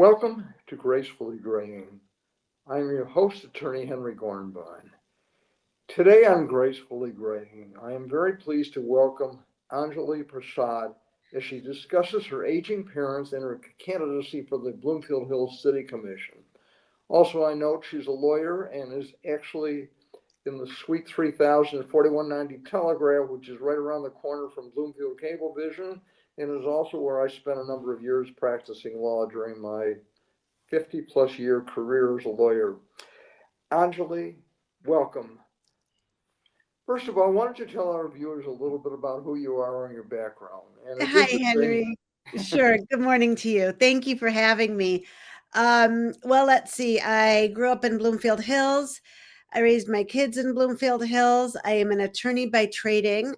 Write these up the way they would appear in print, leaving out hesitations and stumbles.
Welcome to Gracefully Graying. I'm your host, Attorney Henry Gornbein. Today on Gracefully Graying, I am very pleased to welcome Anjali Prasad as she discusses her aging parents and her candidacy for the Bloomfield Hills City Commission. Also, I note she's a lawyer and is actually in the Suite 3000 at 4190 Telegraph, which is right around the corner from Bloomfield Cablevision, and is also where I spent a number of years practicing law during my 50 plus year career as a lawyer. Anjali, welcome. First of all, why don't you tell our viewers a little bit about who you are and your background? And it's Hi, interesting. Henry. Sure. Good morning to you. Thank you for having me. Well, let's see. I grew up in Bloomfield Hills. I raised my kids in Bloomfield Hills. I am an attorney by training.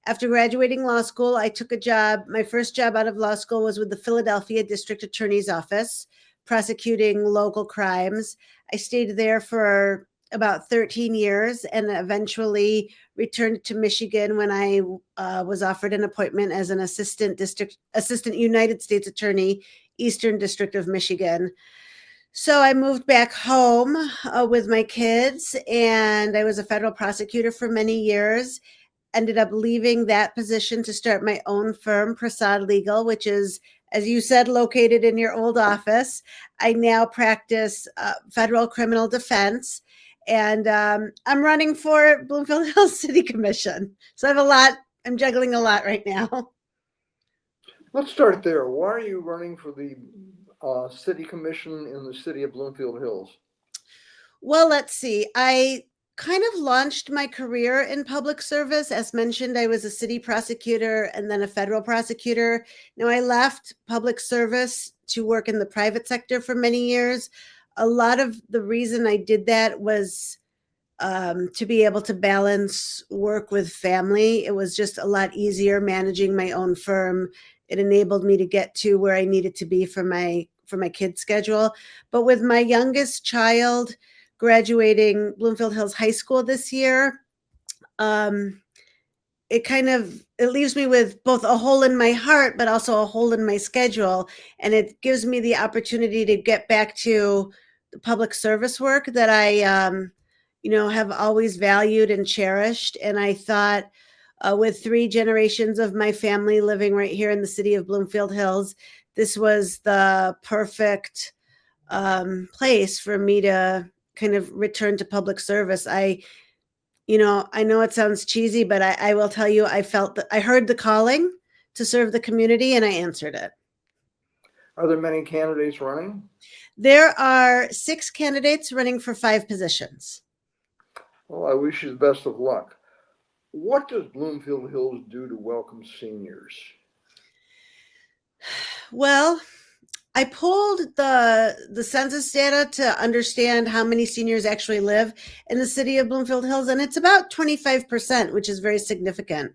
After graduating law school, I took a job. My first job out of law school was with the Philadelphia District Attorney's Office, prosecuting local crimes. I stayed there for about 13 years and eventually returned to Michigan when I was offered an appointment as an assistant United States Attorney, Eastern District of Michigan. So I moved back home with my kids, and I was a federal prosecutor for many years. Ended up leaving that position to start my own firm, Prasad Legal, which is, as you said, located in your old office. I now practice federal criminal defense, and I'm running for Bloomfield Hills City Commission. So I have a lot. I'm juggling a lot right now. Let's start there. Why are you running for the city commission in the city of Bloomfield Hills? Well, let's see. I kind of launched my career in public service. As mentioned, I was a city prosecutor and then a federal prosecutor. Now, I left public service to work in the private sector for many years. A lot of the reason I did that was to be able to balance work with family. It was just a lot easier managing my own firm. It enabled me to get to where I needed to be for my kids' schedule. But with my youngest child graduating Bloomfield Hills High School this year, um, it leaves me with both a hole in my heart, but also a hole in my schedule, and it gives me the opportunity to get back to the public service work that I have always valued and cherished. And I thought, with three generations of my family living right here in the city of Bloomfield Hills, this was the perfect place for me to kind of return to public service. I know it sounds cheesy, but I will tell you, I felt that I heard the calling to serve the community and I answered it. Are there many candidates running? There are 6 candidates running for 5 positions. Well, I wish you the best of luck. What does Bloomfield Hills do to welcome seniors? Well, I pulled the census data to understand how many seniors actually live in the city of Bloomfield Hills, and it's about 25%, which is very significant.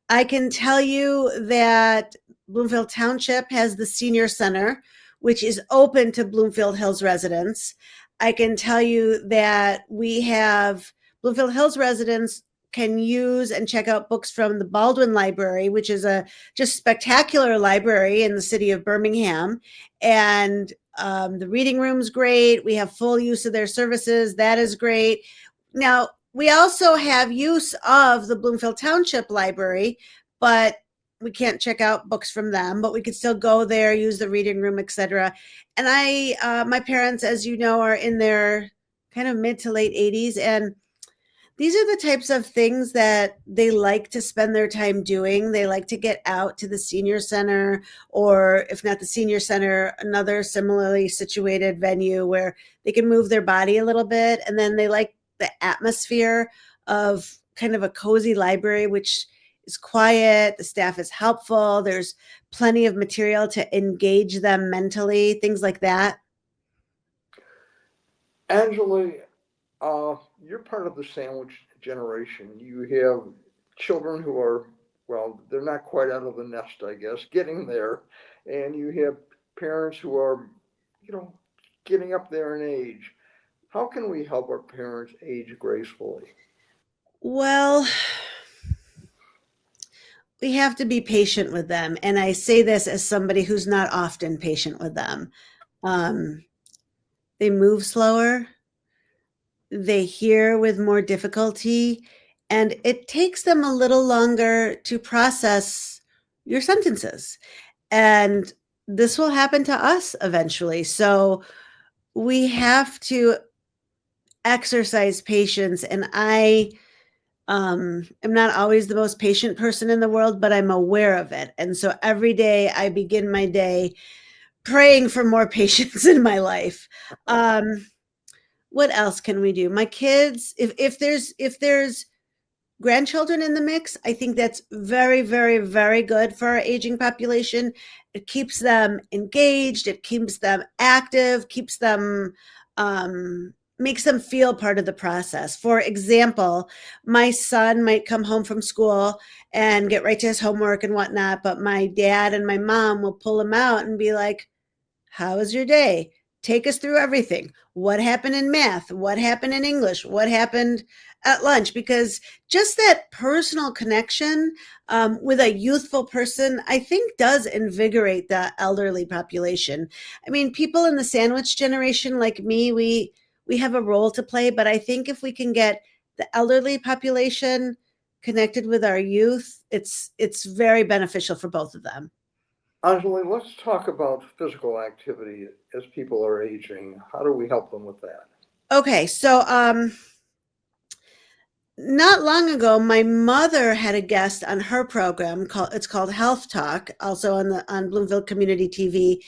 I can tell you that Bloomfield Township has the senior center, which is open to Bloomfield Hills residents. I can tell you that we have Bloomfield Hills residents can use and check out books from the Baldwin Library, which is a just spectacular library in the city of Birmingham. And the reading room's great. We have full use of their services. That is great. Now, we also have use of the Bloomfield Township Library, but we can't check out books from them, but we could still go there, use the reading room, etc. And my parents, as you know, are in their kind of mid to late 80s, and these are the types of things that they like to spend their time doing. They like to get out to the senior center, or if not the senior center, another similarly situated venue where they can move their body a little bit. And then they like the atmosphere of kind of a cozy library, which is quiet. The staff is helpful. There's plenty of material to engage them mentally, things like that. Angela, you're part of the sandwich generation. You have children who are, well, they're not quite out of the nest, I guess, getting there. And you have parents who are, you know, getting up there in age. How can we help our parents age gracefully? Well, we have to be patient with them. And I say this as somebody who's not often patient with them. Um, they move slower, they hear with more difficulty, and it takes them a little longer to process your sentences. And this will happen to us eventually. So we have to exercise patience. And I am not always the most patient person in the world, but I'm aware of it. And so every day I begin my day praying for more patience in my life. Um, what else can we do? My kids, if there's grandchildren in the mix, I think that's very, very, very good for our aging population. It keeps them engaged, it keeps them active, keeps them, makes them feel part of the process. For example, my son might come home from school and get right to his homework and whatnot, but my dad and my mom will pull him out and be like, how was your day? Take us through everything. What happened in math? What happened in English? What happened at lunch? Because just that personal connection with a youthful person, I think, does invigorate the elderly population. I mean, people in the sandwich generation like me, we have a role to play, but I think if we can get the elderly population connected with our youth, it's very beneficial for both of them. Anjali, let's talk about physical activity as people are aging. How do we help them with that? Okay, so not long ago, my mother had a guest on her program called Health Talk, also on Bloomfield Community TV.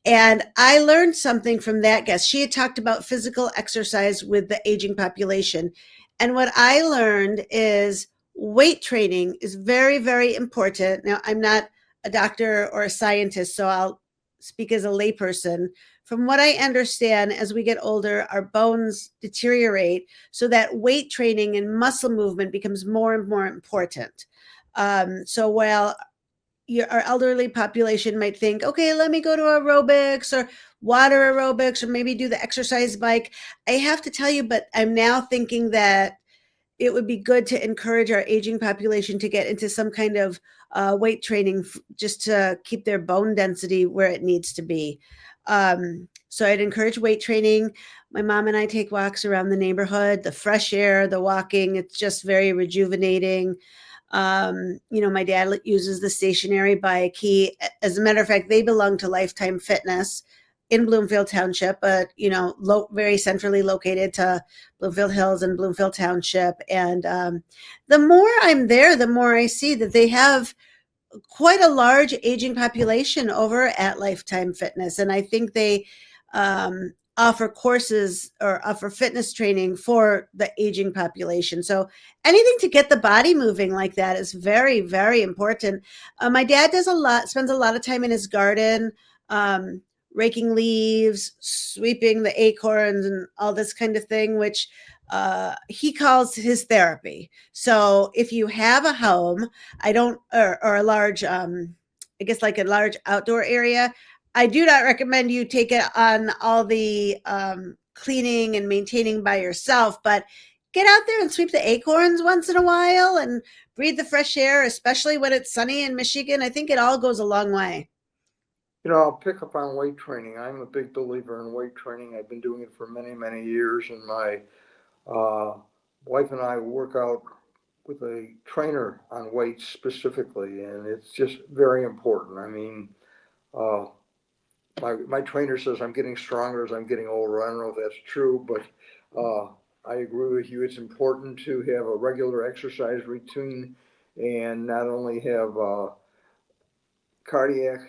And I learned something from that guest. She had talked about physical exercise with the aging population. And what I learned is weight training is very, very important. Now, I'm not a doctor or a scientist, so I'll speak as a layperson. From what I understand, as we get older, our bones deteriorate, so that weight training and muscle movement becomes more and more important. So while our elderly population might think, okay, let me go to aerobics or water aerobics or maybe do the exercise bike. I have to tell you, but I'm now thinking that it would be good to encourage our aging population to get into some kind of weight training just to keep their bone density where it needs to be. So I'd encourage weight training. My mom and I take walks around the neighborhood, the fresh air, the walking, it's just very rejuvenating. My dad uses the stationary bike. As a matter of fact, they belong to Lifetime Fitness in Bloomfield Township, but very centrally located to Bloomfield Hills and Bloomfield Township. And the more I'm there, the more I see that they have quite a large aging population over at Lifetime Fitness. And I think they offer courses or offer fitness training for the aging population. So anything to get the body moving like that is very, very important. My dad spends a lot of time in his garden, um, raking leaves, sweeping the acorns, and all this kind of thing, which he calls his therapy. So if you have a home, I don't, or a large, I guess like a large outdoor area, I do not recommend you take it on all the cleaning and maintaining by yourself, but get out there and sweep the acorns once in a while and breathe the fresh air, especially when it's sunny in Michigan. I think it all goes a long way. I'll pick up on weight training. I'm a big believer in weight training. I've been doing it for many, many years, and my uh, wife and I work out with a trainer on weights specifically, and it's just very important. I mean, uh, my trainer says I'm getting stronger as I'm getting older. I don't know if that's true, but I agree with you. It's important to have a regular exercise routine and not only have cardiac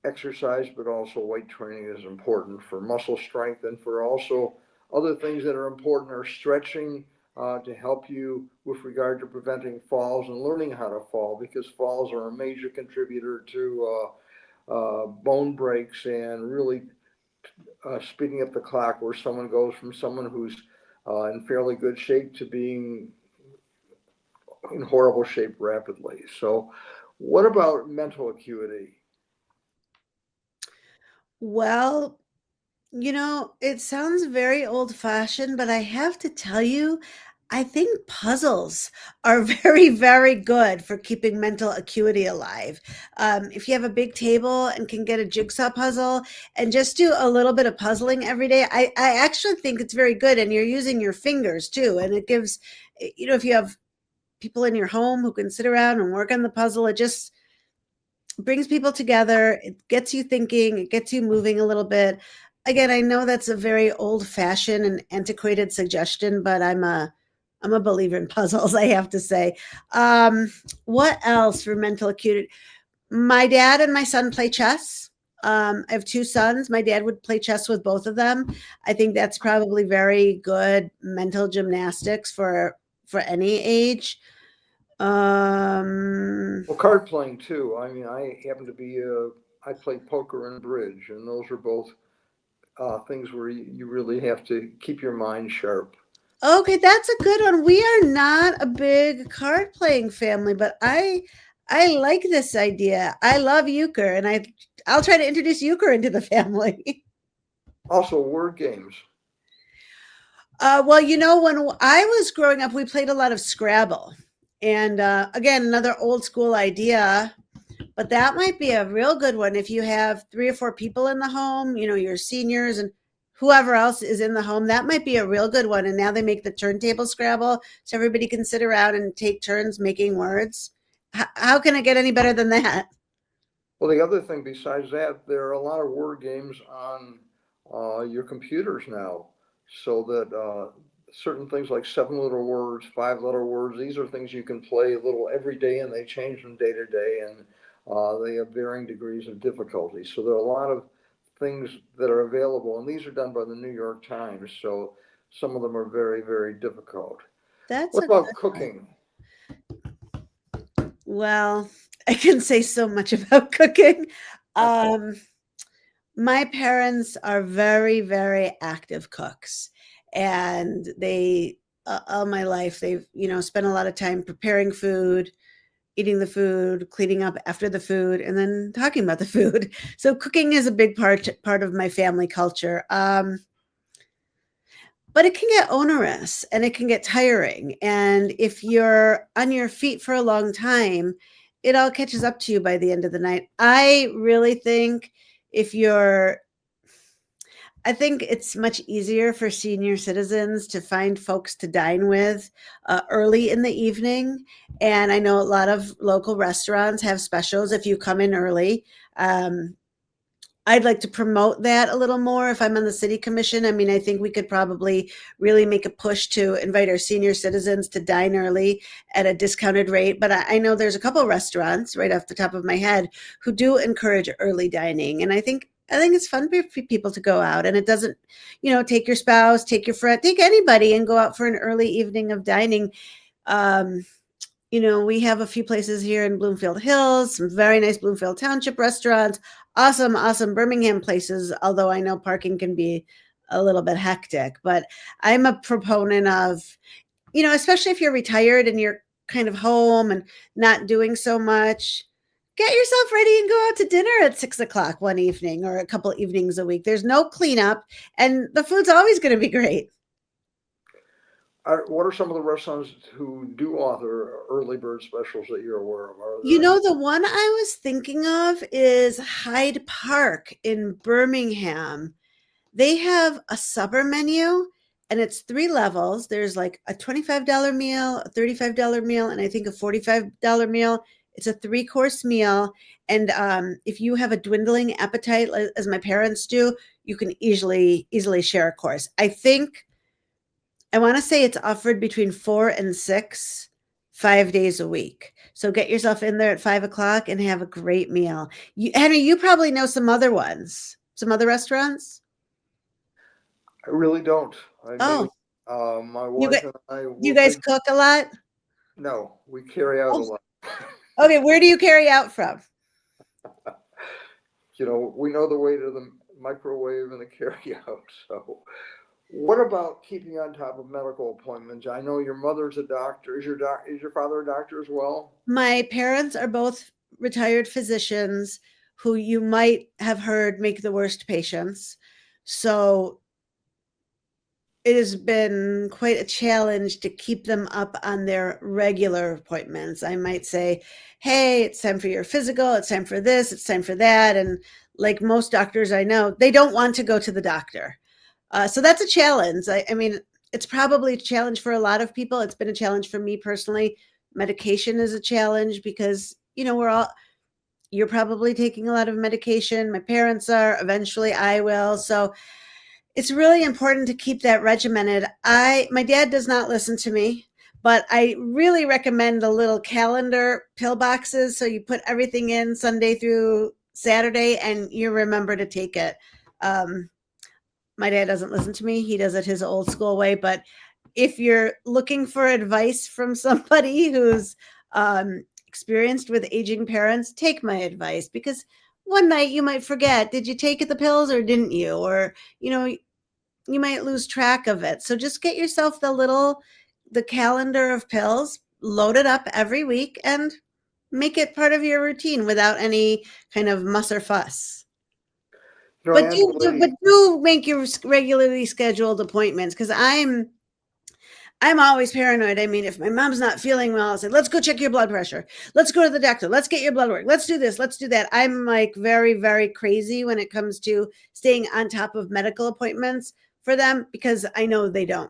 exercise, but also weight training is important for muscle strength and for also other things that are important are stretching to help you with regard to preventing falls and learning how to fall because falls are a major contributor to bone breaks and really speeding up the clock where someone goes from someone who's in fairly good shape to being in horrible shape rapidly. So, what about mental acuity? Well, it sounds very old fashioned, but I have to tell you, I think puzzles are very, very good for keeping mental acuity alive. If you have a big table and can get a jigsaw puzzle and just do a little bit of puzzling every day, I actually think it's very good. And you're using your fingers too. And it gives, if you have people in your home who can sit around and work on the puzzle, it just brings people together. It gets you thinking, it gets you moving a little bit. Again, I know that's a very old fashioned and antiquated suggestion, but I'm a believer in puzzles, I have to say. What else for mental acuity? My dad and my son play chess. I have two sons. My dad would play chess with both of them. I think that's probably very good mental gymnastics for any age. Um, Well, card playing too. I mean, I happen to be, I play poker and bridge, and those are both things where you really have to keep your mind sharp. okay, that's a good one. We are not a big card playing family, but I like this idea. I love euchre, and I'll try to introduce euchre into the family. Also, word games. Well, when I was growing up, we played a lot of Scrabble, and again, another old school idea. But that might be a real good one if you have three or four people in the home, your seniors and whoever else is in the home. That might be a real good one. And now they make the turntable Scrabble so everybody can sit around and take turns making words. How can it get any better than that? Well, the other thing besides that, there are a lot of word games on your computers now, so that certain things like 7 letter words, 5 letter words, these are things you can play a little every day, and they change from day to day, and they have varying degrees of difficulty. So there are a lot of things that are available, and these are done by the New York Times. So some of them are very, very difficult. That's What a about good one. cooking? Well, I can say so much about cooking. Um, my parents are very, very active cooks, and they all my life they've spent a lot of time preparing food, eating the food, cleaning up after the food, and then talking about the food. So cooking is a big part of my family culture. But it can get onerous and it can get tiring. And if you're on your feet for a long time, it all catches up to you by the end of the night. If you're I think it's much easier for senior citizens to find folks to dine with early in the evening. And I know a lot of local restaurants have specials if you come in early. Um, I'd like to promote that a little more if I'm on the city commission. I mean, I think we could probably really make a push to invite our senior citizens to dine early at a discounted rate. But I know there's a couple restaurants right off the top of my head who do encourage early dining, and I think it's fun for people to go out, and it doesn't, take your spouse, take your friend, take anybody, and go out for an early evening of dining. Um, we have a few places here in Bloomfield Hills, some very nice Bloomfield Township restaurants, awesome, awesome Birmingham places, although I know parking can be a little bit hectic. But I'm a proponent of, especially if you're retired and you're kind of home and not doing so much, get yourself ready and go out to dinner at 6 o'clock one evening or a couple evenings a week. There's no cleanup, and the food's always going to be great. What are some of the restaurants who do offer early bird specials that you're aware of? Are there any? The one I was thinking of is Hyde Park in Birmingham. They have a supper menu and it's three levels. There's like a $25 meal, a $35 meal, and I think a $45 meal. It's a three-course meal. And if you have a dwindling appetite, as my parents do, you can easily share a course. I want to say it's offered between 4 and 6, 5 days a week. So get yourself in there at 5 o'clock and have a great meal. Henry, you probably know some other ones, some other restaurants. I really don't. I may. Oh, My you wife guys, and I you will guys think. cook a lot? No, we carry out a Oh, lot. okay. Where do you carry out from? We know the way to the microwave and the carry out. So, what about keeping on top of medical appointments? I know your mother's a doctor. Is your father a doctor as well? My parents are both retired physicians who you might have heard make the worst patients. So it has been quite a challenge to keep them up on their regular appointments. I might say, hey, it's time for your physical, it's time for this, it's time for that. And like most doctors I know, they don't want to go to the doctor. So that's a challenge. I mean, it's probably a challenge for a lot of people. It's been a challenge for me personally. Medication is a challenge because, you're probably taking a lot of medication. My parents are, eventually I will. So it's really important to keep that regimented. My dad does not listen to me, but I really recommend the little calendar pill boxes. So you put everything in Sunday through Saturday and you remember to take it. Um, my dad doesn't listen to me. He does it his old school way. But if you're looking for advice from somebody who's experienced with aging parents, take my advice, because one night you might forget, did you take the pills or didn't you? Or, you might lose track of it. So just get yourself the calendar of pills, load it up every week, and make it part of your routine without any kind of muss or fuss. But Anjali, do make your regularly scheduled appointments, because I'm always paranoid. I mean, if my mom's not feeling well, I'll say, let's go check your blood pressure. Let's go to the doctor. Let's get your blood work. Let's do this. Let's do that. I'm like very, very crazy when it comes to staying on top of medical appointments for them, because I know they don't.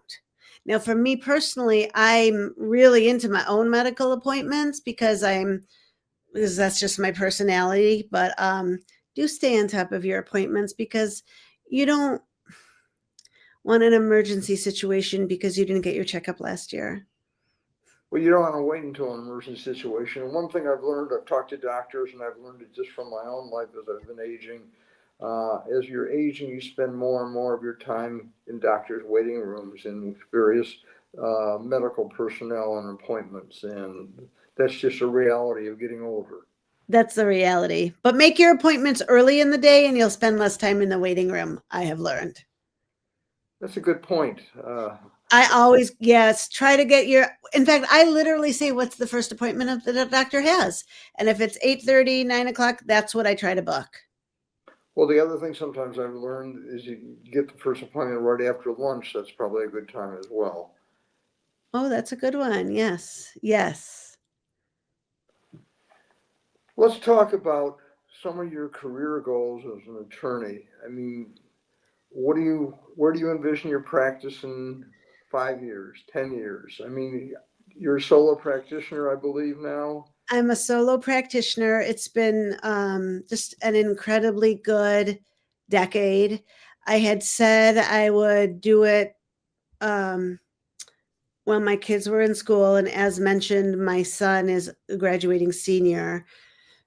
Now, for me personally, I'm really into my own medical appointments because that's just my personality. But do stay on top of your appointments, because you don't want an emergency situation because you didn't get your checkup last year. well, you don't want to wait until an emergency situation. And one thing I've learned, I've talked to doctors, and I've learned it just from my own life as I've been aging. As you're aging, you spend more and more of your time in doctors' waiting rooms and various medical personnel and appointments, and that's just a reality of getting older. That's the reality. But make your appointments early in the day and you'll spend less time in the waiting room, I have learned. That's a good point. I always, yes, try to get in fact, I literally say, what's the first appointment that the doctor has? And if it's 8:30, 9 o'clock, that's what I try to book. Well, the other thing sometimes I've learned is you get the first appointment right after lunch. That's probably a good time as well. Oh, that's a good one. Yes. Yes. Let's talk about some of your career goals as an attorney. I mean, where do you envision your practice in 5 years, 10 years? I mean, you're a solo practitioner, I believe now. I'm a solo practitioner. It's been just an incredibly good decade. I had said I would do it um, when my kids were in school. And as mentioned, my son is a graduating senior.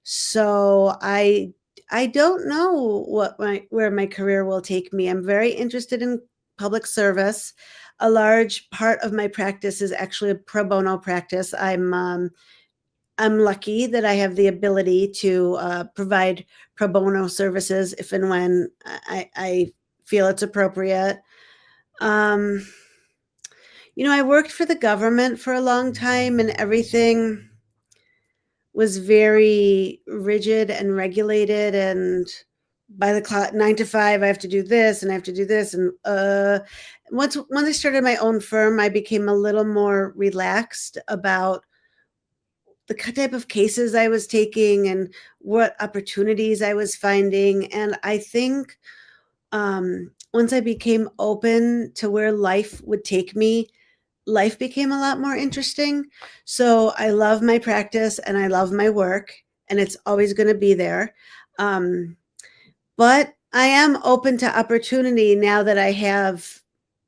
So I don't know where my career will take me. I'm very interested in public service. A large part of my practice is actually a pro bono practice. I'm lucky that I have the ability to provide pro bono services if and when I feel it's appropriate. Um, I worked for the government for a long time, and everything was very rigid and regulated. And by the clock, 9 to 5, I have to do this and I have to do this. And once I started my own firm, I became a little more relaxed about the type of cases I was taking and what opportunities I was finding. And I think once I became open to where life would take me, life became a lot more interesting. So I love my practice and I love my work, and it's always going to be there. Um, but I am open to opportunity now that I have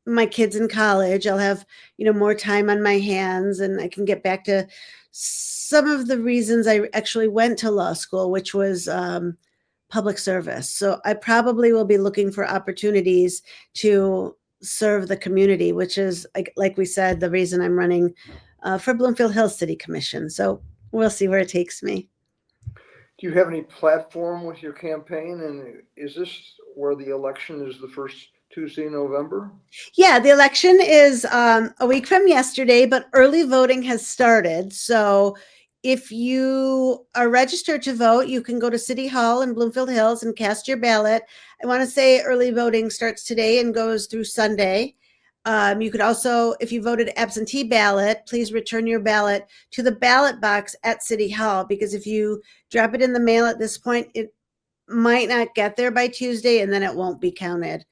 my kids in college. I'll have, more time on my hands, and I can get back to some of the reasons I actually went to law school, which was public service. So I probably will be looking for opportunities to serve the community, which is, like we said, the reason I'm running for Bloomfield Hills City Commission. So we'll see where it takes me. Do you have any platform with your campaign? And is this where the election is the first Tuesday in November? Yeah, the election is a week from yesterday, but early voting has started. So if you are registered to vote, you can go to City Hall in Bloomfield Hills and cast your ballot. I want to say early voting starts today and goes through Sunday. You could also, if you voted absentee ballot, please return your ballot to the ballot box at City Hall, because if you drop it in the mail at this point, it might not get there by Tuesday and then it won't be counted.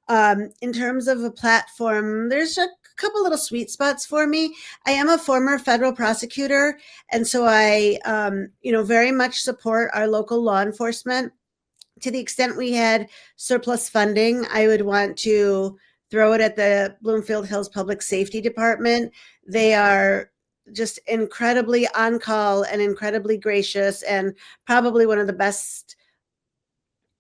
In terms of a platform, there's a couple little sweet spots for me. I am a former federal prosecutor, and so I, very much support our local law enforcement. To the extent we had surplus funding, I would want to throw it at the Bloomfield Hills Public Safety Department. They are just incredibly on call and incredibly gracious, and probably one of the best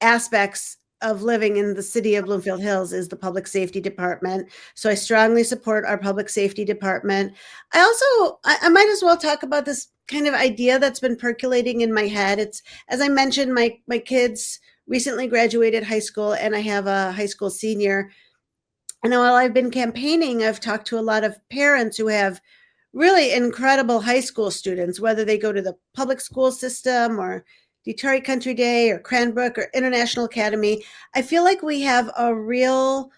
aspects of living in the city of Bloomfield Hills is the public safety department. So I strongly support our public safety department. I might as well talk about this kind of idea that's been percolating in my head. It's, as I mentioned, my kids recently graduated high school, and I have a high school senior. And while I've been campaigning, I've talked to a lot of parents who have really incredible high school students, whether they go to the public school system or Detroit Country Day or Cranbrook or International Academy. I feel like we have a real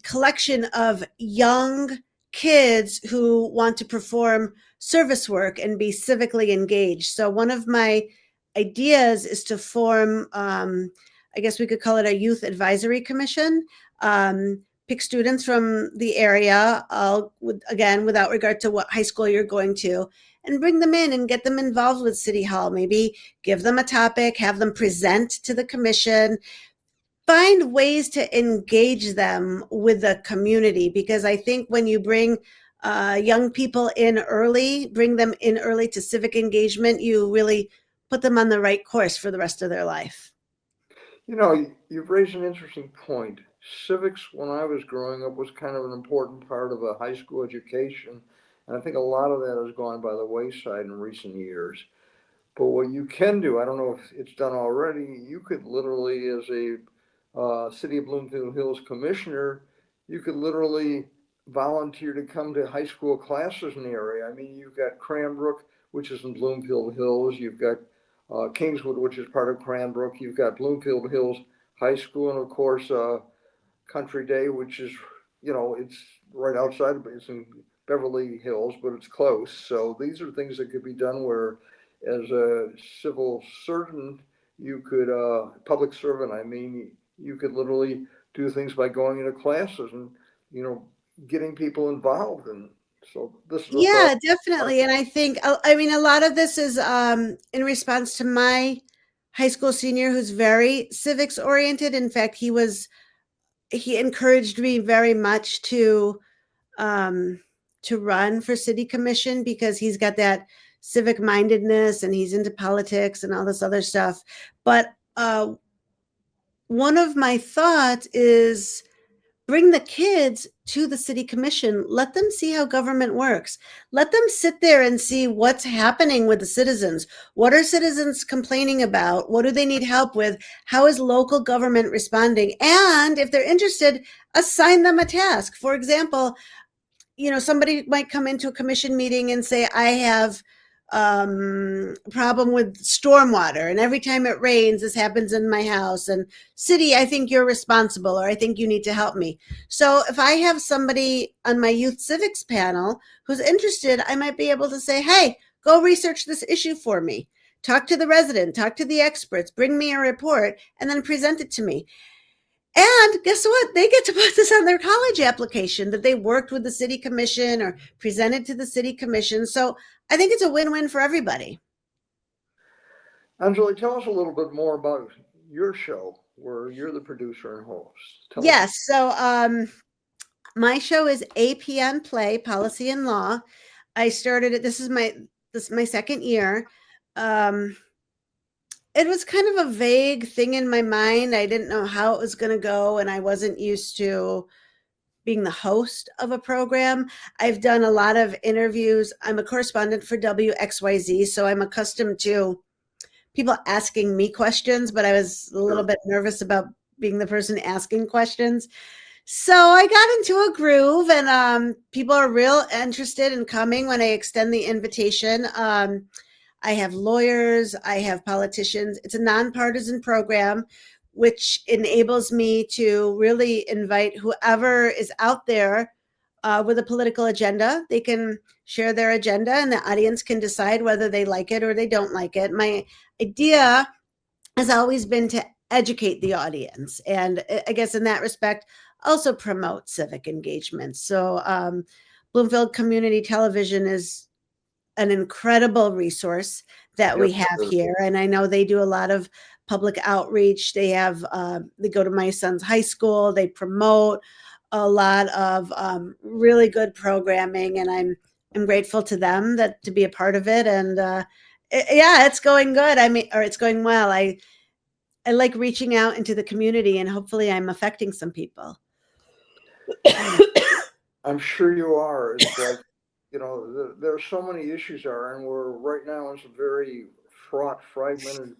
collection of young kids who want to perform service work and be civically engaged. So one of my ideas is to form, I guess we could call it a youth advisory commission. Pick students from the area, again, without regard to what high school you're going to, and bring them in and get them involved with City Hall. Maybe give them a topic, have them present to the commission, find ways to engage them with the community. Because I think when you bring young people in early, bring them in early to civic engagement, you really put them on the right course for the rest of their life. You've raised an interesting point. Civics, when I was growing up, was kind of an important part of a high school education. And I think a lot of that has gone by the wayside in recent years. But what you can do, I don't know if it's done already, you could literally, as a City of Bloomfield Hills commissioner, you could literally volunteer to come to high school classes in the area. I mean, you've got Cranbrook, which is in Bloomfield Hills. You've got Kingswood, which is part of Cranbrook. You've got Bloomfield Hills High School, and of course, Country Day, which is, it's right outside of, it's in Beverly Hills, but it's close. So these are things that could be done where, as a civil servant, you could, public servant, I mean, you could literally do things by going into classes and, getting people involved. And so this is a Yeah, thought. definitely. And I think, I mean, a lot of this is in response to my high school senior who's very civics oriented. In fact, he encouraged me very much to run for city commission, because he's got that civic mindedness and he's into politics and all this other stuff. But one of my thoughts is bring the kids to the city commission. Let them see how government works. Let them sit there and see what's happening with the citizens. What are citizens complaining about? What do they need help with? How is local government responding? And if they're interested, assign them a task. For example, somebody might come into a commission meeting and say, I have a problem with stormwater, and every time it rains, this happens in my house, and city, I think you're responsible, or I think you need to help me. So if I have somebody on my youth civics panel who's interested, I might be able to say, hey, go research this issue for me. Talk to the resident, talk to the experts, bring me a report, and then present it to me. And guess what? They get to put this on their college application, that they worked with the city commission or presented to the city commission. So I think it's a win-win for everybody. Anjali, tell us a little bit more about your show, where you're the producer and host. Tell us. Yes. So my show is APN Play, Policy and Law. I started it. This is my second year. It was kind of a vague thing in my mind. I didn't know how it was going to go, and I wasn't used to being the host of a program. I've done a lot of interviews. I'm a correspondent for WXYZ, so I'm accustomed to people asking me questions, but I was a little bit nervous about being the person asking questions. So I got into a groove, and people are real interested in coming when I extend the invitation. I have lawyers, I have politicians. It's a nonpartisan program. which enables me to really invite whoever is out there with a political agenda. They can share their agenda, and the audience can decide whether they like it or they don't like it. My idea has always been to educate the audience, and I guess in that respect, also promote civic engagement. So Bloomfield Community Television is an incredible resource that we Yes, have sir. here, and I know they do a lot of public outreach. They have they go to my son's high school. They promote a lot of really good programming, and I'm grateful to them that to be a part of it. And yeah, it's going good. I mean, or it's going well. I like reaching out into the community, and hopefully I'm affecting some people. I'm sure you are. It's like, there are so many issues are, and we're right now in some very fraught, fragmented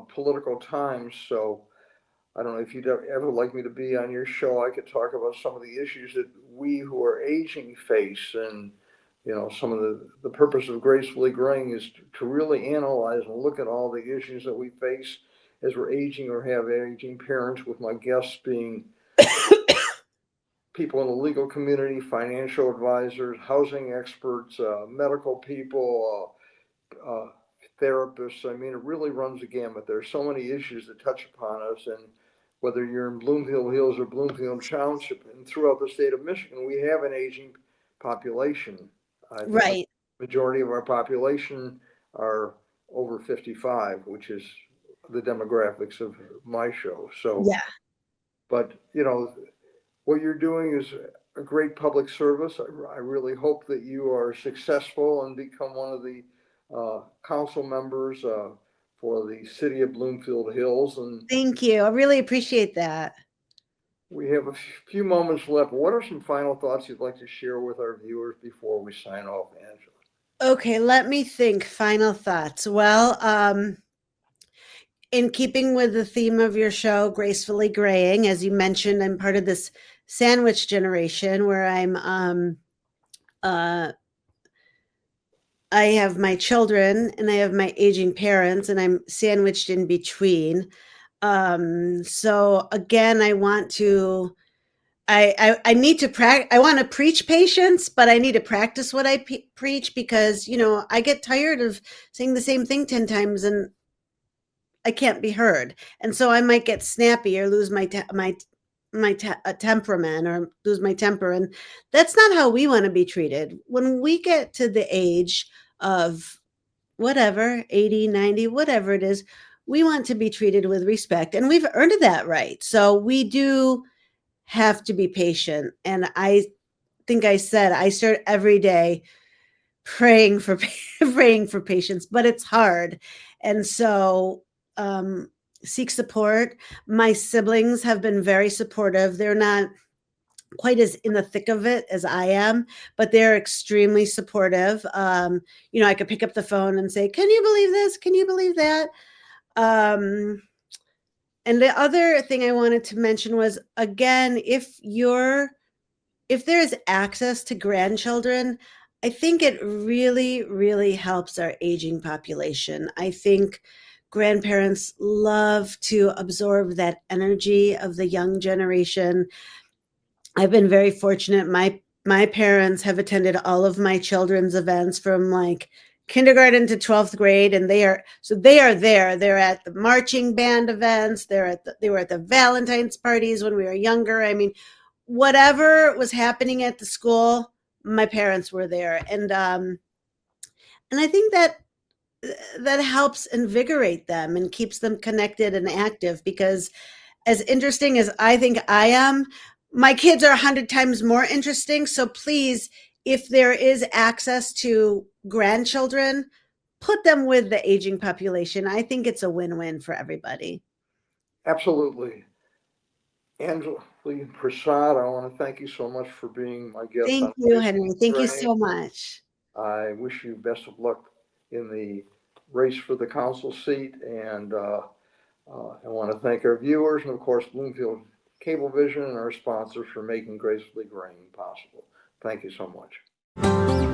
political times. So I don't know if you'd ever like me to be on your show. I could talk about some of the issues that we who are aging face, and some of the purpose of gracefully graying is to really analyze and look at all the issues that we face as we're aging or have aging parents. With my guests being people in the legal community, financial advisors, housing experts, medical people, therapists. I mean, it really runs the gamut. There's so many issues that touch upon us, and whether you're in Bloomfield Hills or Bloomfield Township and throughout the state of Michigan, we have an aging population. I think the Right. majority of our population are over 55, which is the demographics of my show. So, Yeah. but what you're doing is a great public service. I really hope that you are successful and become one of the council members for the city of Bloomfield Hills. And Thank you. I really appreciate that. we have a few moments left. What are some final thoughts you'd like to share with our viewers before we sign off, Angela? Okay, let me think. Final thoughts. Well, in keeping with the theme of your show, Gracefully Graying, as you mentioned, I'm part of this sandwich generation where uh, I have my children and I have my aging parents, and I'm sandwiched in between. So again, I want to I need to practice. I want to preach patience, but I need to practice what I preach, because I get tired of saying the same thing 10 times and I can't be heard. And so I might get snappy or lose my temperament, or lose my temper, and that's not how we want to be treated. When we get to the age of whatever, 80, 90, whatever it is, we want to be treated with respect, and we've earned that right. So we do have to be patient. And I think I said I start every day praying for praying for patience, but it's hard. And so seek support. My siblings have been very supportive. They're not quite as in the thick of it as I am, but they're extremely supportive. I could pick up the phone and say, "Can you believe this? Can you believe that?" Um, and the other thing I wanted to mention was, again, if there is access to grandchildren, I think it really, really helps our aging population. I think grandparents love to absorb that energy of the young generation. I've been very fortunate. My parents have attended all of my children's events from like kindergarten to 12th grade, and they are there. They're at the marching band events, they were at the Valentine's parties when we were younger. I mean, whatever was happening at the school, my parents were there. And I think that helps invigorate them and keeps them connected and active, because as interesting as I think I am, my kids are 100 times more interesting. So please, if there is access to grandchildren, put them with the aging population. I think it's a win-win for everybody. Absolutely. Anjali Prasad, I want to thank you so much for being my guest Thank on you, Gracefully Henry. Thank you Graying. so much. I wish you best of luck in the race for the council seat, and I want to thank our viewers and, of course, Bloomfield Cablevision and our sponsors for making Gracefully Graying possible. Thank you so much.